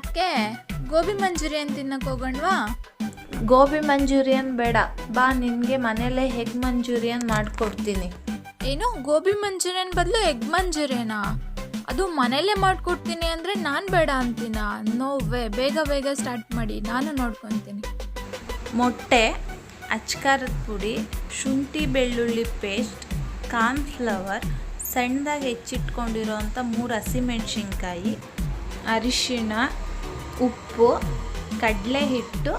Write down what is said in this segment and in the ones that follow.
ಅದಕ್ಕೆ ಗೋಬಿ ಮಂಚೂರಿಯನ್ ತಿನ್ನಕ್ಕೆ ಹೋಗೋಣವಾ? ಗೋಬಿ ಮಂಚೂರಿಯನ್ ಬೇಡ, ಬಾ ನಿನಗೆ ಮನೇಲೇ ಎಗ್ ಮಂಚೂರಿಯನ್ ಮಾಡಿಕೊಡ್ತೀನಿ. ಏನು, ಗೋಬಿ ಮಂಚೂರಿಯನ್ ಬದಲು ಎಗ್ ಮಂಚೂರಿಯನಾ? ಅದು ಮನೇಲೇ ಮಾಡಿಕೊಡ್ತೀನಿ ಅಂದರೆ ನಾನು ಬೇಡ ಅಂತೀನ? ನೋವೇ, ಬೇಗ ಬೇಗ ಸ್ಟಾರ್ಟ್ ಮಾಡಿ, ನಾನು ನೋಡ್ಕೊತೀನಿ. ಮೊಟ್ಟೆ, ಅಚ್ಕಾರದ ಪುಡಿ, ಶುಂಠಿ ಬೆಳ್ಳುಳ್ಳಿ ಪೇಸ್ಟ್, ಕಾರ್ನ್ಫ್ಲವರ್, ಸಣ್ಣದಾಗಿ ಹೆಚ್ಚಿಟ್ಕೊಂಡಿರೋಂಥ 3 ಹಸಿಮೆಣ್ಸಿನ್ಕಾಯಿ, ಅರಿಶಿಣ, ಉಪ್ಪು, ಕಡಲೆ ಹಿಟ್ಟು,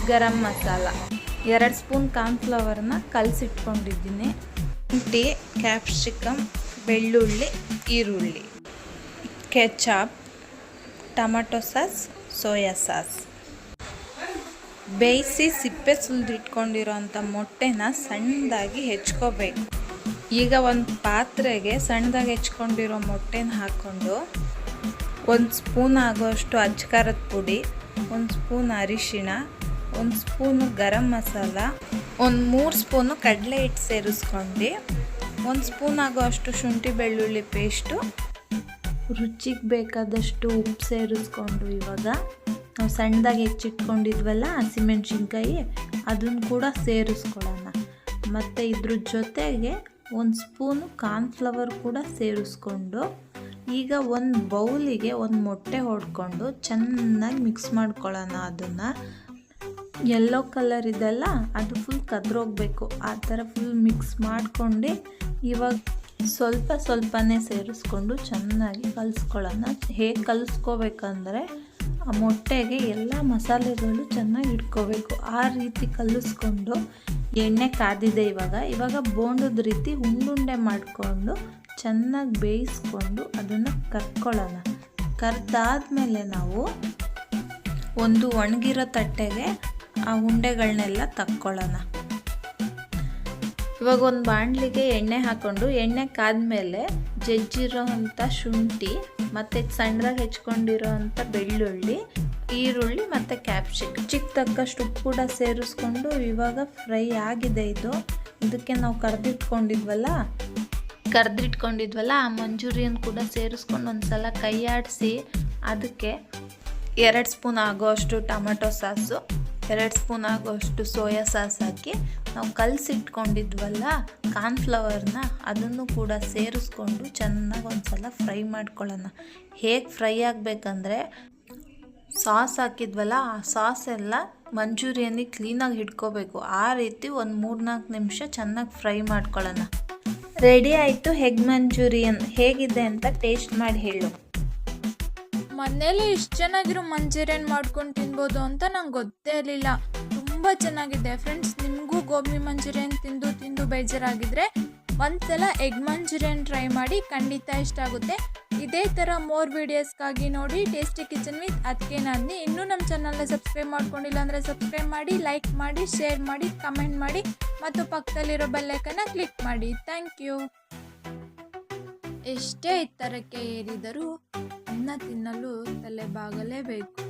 ಗರಂ ಮಸಾಲ, 2 ಸ್ಪೂನ್ ಕಾರ್ನ್ಫ್ಲವರ್ನ ಕಲಸಿಟ್ಕೊಂಡಿದ್ದೀನಿ, ಶುಂಠಿ, ಕ್ಯಾಪ್ಸಿಕಮ್, ಬೆಳ್ಳುಳ್ಳಿ, ಈರುಳ್ಳಿ, ketchup, tomato sauce, soya sauce. ಬೇಯಿಸಿ ಸಿಪ್ಪೆ ಸುಲಿದಿಟ್ಕೊಂಡಿರೋಂಥ ಮೊಟ್ಟೆನ ಸಣ್ಣದಾಗಿ ಹೆಚ್ಕೋಬೇಕು. ಈಗ ಒಂದು ಪಾತ್ರೆಗೆ ಸಣ್ಣದಾಗಿ ಹೆಚ್ಕೊಂಡಿರೋ ಮೊಟ್ಟೆನ ಹಾಕ್ಕೊಂಡು 1 ಸ್ಪೂನ್ ಆಗೋಷ್ಟು ಅಚ್ಕಾರದ ಪುಡಿ, 1 ಸ್ಪೂನ್ ಅರಿಶಿಣ, 1 ಸ್ಪೂನು ಗರಂ ಮಸಾಲ, 3 ಸ್ಪೂನು ಕಡಲೆ ಹಿಟ್ಟು ಸೇರಿಸ್ಕೊಂಡು 1 ಸ್ಪೂನ್ ಆಗೋಷ್ಟು ಶುಂಠಿ ಬೆಳ್ಳುಳ್ಳಿ ಪೇಸ್ಟು, ರುಚಿಗೆ ಬೇಕಾದಷ್ಟು ಉಪ್ಪು ಸೇರಿಸ್ಕೊಂಡು ಇವಾಗ ನಾವು ಸಣ್ಣದಾಗಿ ಹೆಚ್ಚಿಟ್ಕೊಂಡಿದ್ವಲ್ಲ ಹಸಿಮೆಣ್ಸಿನ್ಕಾಯಿ, ಅದನ್ನು ಕೂಡ ಸೇರಿಸ್ಕೊಳ್ಳೋಣ. ಮತ್ತು ಇದ್ರ ಜೊತೆಗೆ 1 ಸ್ಪೂನು ಕಾರ್ನ್ಫ್ಲವರ್ ಕೂಡ ಸೇರಿಸ್ಕೊಂಡು ಈಗ ಒಂದು ಬೌಲಿಗೆ 1 ಮೊಟ್ಟೆ ಹೊಡ್ಕೊಂಡು ಚೆನ್ನಾಗಿ ಮಿಕ್ಸ್ ಮಾಡ್ಕೊಳ್ಳೋಣ. ಅದನ್ನು ಯೆಲ್ಲೋ ಕಲರ್ ಇದೆಲ್ಲ ಅದು ಫುಲ್ ಕದ್ರೋಗ್ಬೇಕು, ಆ ಥರ ಫುಲ್ ಮಿಕ್ಸ್ ಮಾಡ್ಕೊಂಡು ಇವಾಗ ಸ್ವಲ್ಪನೇ ಸೇರಿಸ್ಕೊಂಡು ಚೆನ್ನಾಗಿ ಕಲಿಸ್ಕೊಳ್ಳೋಣ. ಹೇಗೆ ಕಲಿಸ್ಕೋಬೇಕಂದ್ರೆ ಆ ಮೊಟ್ಟೆಗೆ ಎಲ್ಲ ಮಸಾಲೆಗಳು ಚೆನ್ನಾಗಿ ಇಟ್ಕೋಬೇಕು. ಆ ರೀತಿ ಕಲಿಸ್ಕೊಂಡು ಎಣ್ಣೆ ಕಾದಿದೆ ಇವಾಗ ಬೋಂಡದ ರೀತಿ ಉಂಡುಂಡೆ ಮಾಡಿಕೊಂಡು ಚೆನ್ನಾಗಿ ಬೇಯಿಸ್ಕೊಂಡು ಅದನ್ನು ಕರ್ಕೊಳ್ಳೋಣ. ಕರ್ದಾದ್ಮೇಲೆ ನಾವು ಒಂದು ಒಣಗಿರೋ ತಟ್ಟೆಗೆ ಆ ಉಂಡೆಗಳನ್ನೆಲ್ಲ ತಕ್ಕೊಳ್ಳೋಣ. ಇವಾಗ ಒಂದು ಬಾಣಲಿಗೆ ಎಣ್ಣೆ ಹಾಕ್ಕೊಂಡು ಎಣ್ಣೆ ಕಾದ್ಮೇಲೆ ಜಜ್ಜಿರೋ ಅಂಥ ಶುಂಠಿ ಮತ್ತು ಸಣ್ಣದಾಗಿ ಹೆಚ್ಕೊಂಡಿರೋ ಅಂಥ ಬೆಳ್ಳುಳ್ಳಿ, ಈರುಳ್ಳಿ ಮತ್ತು ಕ್ಯಾಪ್ಸಿಕಮ್, ಚಿಕ್ಕ ತಕ್ಕಷ್ಟು ಉಪ್ಪು ಕೂಡ ಸೇರಿಸ್ಕೊಂಡು ಇವಾಗ ಫ್ರೈ ಆಗಿದೆ. ಇದಕ್ಕೆ ನಾವು ಕರೆದಿಟ್ಕೊಂಡಿದ್ವಲ್ಲ ಆ ಮಂಚೂರಿಯನ್ ಕೂಡ ಸೇರಿಸ್ಕೊಂಡು ಒಂದು ಸಲ ಕೈ ಆಡಿಸಿ ಅದಕ್ಕೆ 2 ಸ್ಪೂನ್ ಆಗೋಷ್ಟು ಟೊಮೆಟೊ ಸಾಸು, 2 ಸ್ಪೂನ್ ಆಗೋಷ್ಟು ಸೋಯಾ ಸಾಸ್ ಹಾಕಿ ನಾವು ಕಲಸಿಟ್ಕೊಂಡಿದ್ವಲ್ಲ ಕಾರ್ನ್ಫ್ಲವರ್ನ ಅದನ್ನು ಕೂಡ ಸೇರಿಸ್ಕೊಂಡು ಚೆನ್ನಾಗಿ ಒಂದು ಸಲ ಫ್ರೈ ಮಾಡ್ಕೊಳ್ಳೋಣ. ಹೇಗೆ ಫ್ರೈ ಆಗಬೇಕಂದ್ರೆ ಸಾಸ್ ಹಾಕಿದ್ವಲ್ಲ ಆ ಸಾಸ್ ಎಲ್ಲ ಮಂಚೂರಿಯನಿಗೆ ಕ್ಲೀನಾಗಿ ಹಿಡ್ಕೋಬೇಕು. ಆ ರೀತಿ ಒಂದು 3-4 ನಿಮಿಷ ಚೆನ್ನಾಗಿ ಫ್ರೈ ಮಾಡ್ಕೊಳ್ಳೋಣ. ರೆಡಿ ಆಯಿತು ಎಗ್ ಮಂಚೂರಿಯನ್. ಹೇಗಿದೆ ಅಂತ ಟೇಸ್ಟ್ ಮಾಡಿ ಹೇಳು. ಮನೇಲಿ ಇಷ್ಟು ಚೆನ್ನಾಗಿರೋ ಮಂಚೂರಿಯನ್ ಮಾಡ್ಕೊಂಡು ತಿನ್ಬೋದು ಅಂತ ನಂಗೆ ಗೊತ್ತೇ ಇರಲಿಲ್ಲ. ತುಂಬ ಚೆನ್ನಾಗಿದೆ ಫ್ರೆಂಡ್ಸ್. ನಿಮಗೂ ಗೋಬಿ ಮಂಚೂರಿಯನ್ ತಿಂದು ಬೇಜಾರಾಗಿದ್ದರೆ ಒಂದ್ಸಲ ಎಗ್ ಮಂಚೂರಿಯನ್ ಟ್ರೈ ಮಾಡಿ, ಖಂಡಿತ ಇಷ್ಟ ಆಗುತ್ತೆ. ಇದೇ ಥರ ಮೋರ್ ವೀಡಿಯೋಸ್ಗಾಗಿ ನೋಡಿ ಟೇಸ್ಟಿ ಕಿಚನ್ ವಿತ್ ಅತ್ತಿಗೆ ನಾದಿನಿ. ಇನ್ನೂ ನಮ್ಮ ಚಾನಲ್ನ ಸಬ್ಸ್ಕ್ರೈಬ್ ಮಾಡ್ಕೊಂಡಿಲ್ಲ ಅಂದರೆ ಸಬ್ಸ್ಕ್ರೈಬ್ ಮಾಡಿ, ಲೈಕ್ ಮಾಡಿ, ಶೇರ್ ಮಾಡಿ, ಕಮೆಂಟ್ ಮಾಡಿ ಮತ್ತು ಪಕ್ಕದಲ್ಲಿರೋ ಬೆಲ್ಲೈಕನ್ನ ಕ್ಲಿಕ್ ಮಾಡಿ. Thank you. ಎಷ್ಟೇ ಎತ್ತರಕ್ಕೆ ಏರಿದರೂ ಅನ್ನ ತಿನ್ನಲು ತಲೆ ಬಾಗಲೇಬೇಕು.